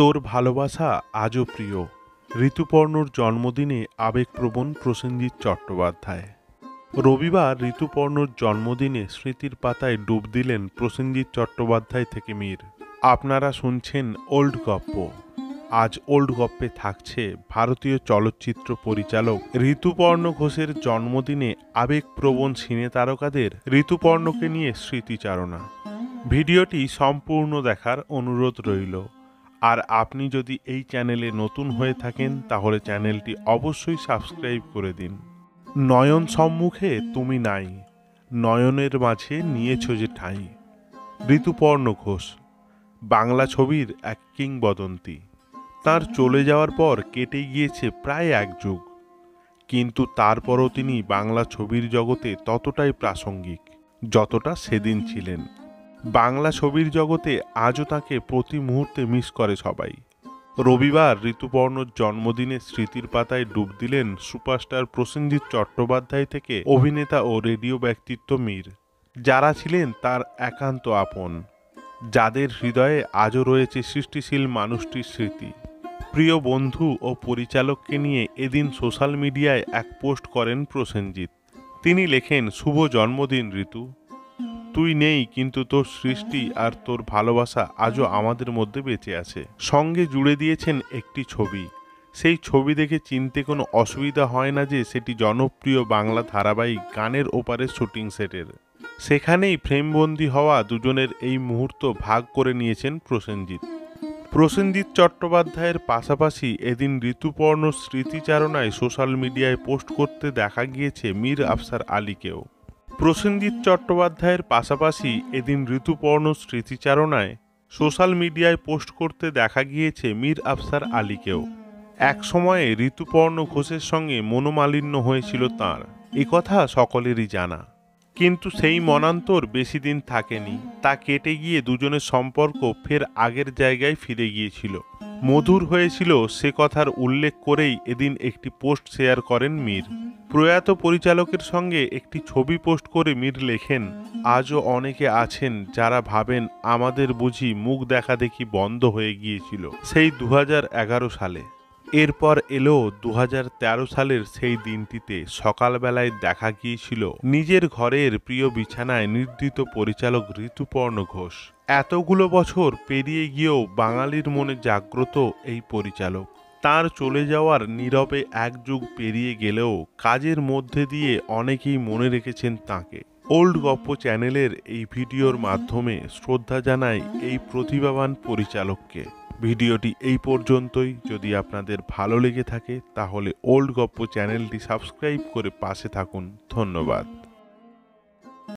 তোর ভালোবাসা আজও প্রিয়। ঋতুপর্ণর জন্মদিনে আবেগপ্রবণ প্রসেনজিৎ চট্টোপাধ্যায়। রবিবার ঋতুপর্ণর জন্মদিনে স্মৃতির পাতায় ডুব দিলেন প্রসেনজিৎ চট্টোপাধ্যায় থেকে মীর। আপনারা শুনছেন ওল্ড গপ্প। আজ ওল্ড গপ্পে থাকছে ভারতীয় চলচ্চিত্র পরিচালক ঋতুপর্ণ ঘোষের জন্মদিনে আবেগপ্রবণ সিনে তারকাদের ঋতুপর্ণকে নিয়ে স্মৃতিচারণা। ভিডিওটি সম্পূর্ণ দেখার অনুরোধ রইল। আর আপনি যদি এই চ্যানেলে নতুন হয়ে থাকেন তাহলে চ্যানেলটি অবশ্যই সাবস্ক্রাইব করে দিন। নয়ন সম্মুখে তুমি নাই, নয়নের মাঝে নিয়েছ যে ঠাঁই। ঋতুপর্ণ ঘোষ বাংলা ছবির এক কিংবদন্তি। তার চলে যাওয়ার পর কেটে গিয়েছে প্রায় এক যুগ, কিন্তু তারপরও তিনি বাংলা ছবির জগতে ততটাই প্রাসঙ্গিক যতটা সেদিন ছিলেন। বাংলা ছবির জগতে আজও তাকে প্রতি মুহূর্তে মিস করে সবাই। রবিবার ঋতুপর্ণর জন্মদিনে স্মৃতির পাতায় ডুব দিলেন সুপারস্টার প্রসেনজিৎ চট্টোপাধ্যায় থেকে অভিনেতা ও রেডিও ব্যক্তিত্ব মীর, যারা ছিলেন তার একান্ত আপন, যাদের হৃদয়ে আজও রয়েছে সৃষ্টিশীল মানুষটির স্মৃতি। প্রিয় বন্ধু ও পরিচালককে নিয়ে এদিন সোশ্যাল মিডিয়ায় এক পোস্ট করেন প্রসেনজিৎ। তিনি লেখেন, শুভ জন্মদিন ঋতু। তুই নেই, কিন্তু তোর সৃষ্টি আর তোর ভালোবাসা আজও আমাদের মধ্যে বেঁচে আছে। সঙ্গে জুড়ে দিয়েছেন একটি ছবি। সেই ছবি দেখে চিনতে কোনো অসুবিধা হয় না যে সেটি জনপ্রিয় বাংলা ধারাবাহিক গানের ওপারের শুটিং সেটের। সেখানেই ফ্রেমবন্দি হওয়া দুজনের এই মুহূর্ত ভাগ করে নিয়েছেন প্রসেনজিৎ। প্রসেনজিৎ চট্টোপাধ্যায়ের পাশাপাশি এদিন ঋতুপর্ণ স্মৃতিচারণায় সোশ্যাল মিডিয়ায় পোস্ট করতে দেখা গিয়েছে মীর আফসার আলীকেও। প্রসেনজিৎ চট্টোপাধ্যায়ের পাশাপাশি এদিন ঋতুপর্ণ স্মৃতিচারণায় সোশ্যাল মিডিয়ায় পোস্ট করতে দেখা গিয়েছে মীর আফসার আলীকেও। এক সময়ে ঋতুপর্ণ ঘোষের সঙ্গে মনোমালিন্য হয়েছিল তাঁর, একথা সকলেরই জানা। কিন্তু সেই মনান্তর বেশি দিন থাকেনি, তা কেটে গিয়ে দুজনের সম্পর্ক ফের আগের জায়গায় ফিরে গিয়েছিল। মধুর হয়েছিল সে কথার উল্লেখ করেই এদিন একটি পোস্ট শেয়ার করেন মীর। প্রয়াত পরিচালকের সঙ্গে একটি ছবি পোস্ট করে মীর লেখেন, আজও অনেকে আছেন যারা ভাবেন আমাদের বুঝি মুখ দেখা দেখি বন্ধ হয়ে গিয়েছিল সেই 2011 সালে। এরপর এলো 2013 সালের সেই দিনটিতে সকালবেলায় দেখা গিয়েছিল নিজের ঘরের প্রিয় বিছানায় নির্দিত পরিচালক ঋতুপর্ণ ঘোষ। এতগুলো বছর পেরিয়ে গিয়েও বাঙালির মনে জাগ্রত এই পরিচালক। তার চলে যাওয়ার নীরবে এক যুগ পেরিয়ে গেলেও কাজের মধ্যে দিয়ে অনেকেই মনে রেখেছেন তাঁকে। ওল্ড গপ্প চ্যানেলের এই ভিডিওর মাধ্যমে শ্রদ্ধা জানাই এই প্রতিভাবান পরিচালককে। ভিডিওটি এই পর্যন্তই। যদি আপনাদের ভালো লেগে থাকে তাহলে ওল্ড গপ্প চ্যানেলটি সাবস্ক্রাইব করে পাশে থাকুন। ধন্যবাদ।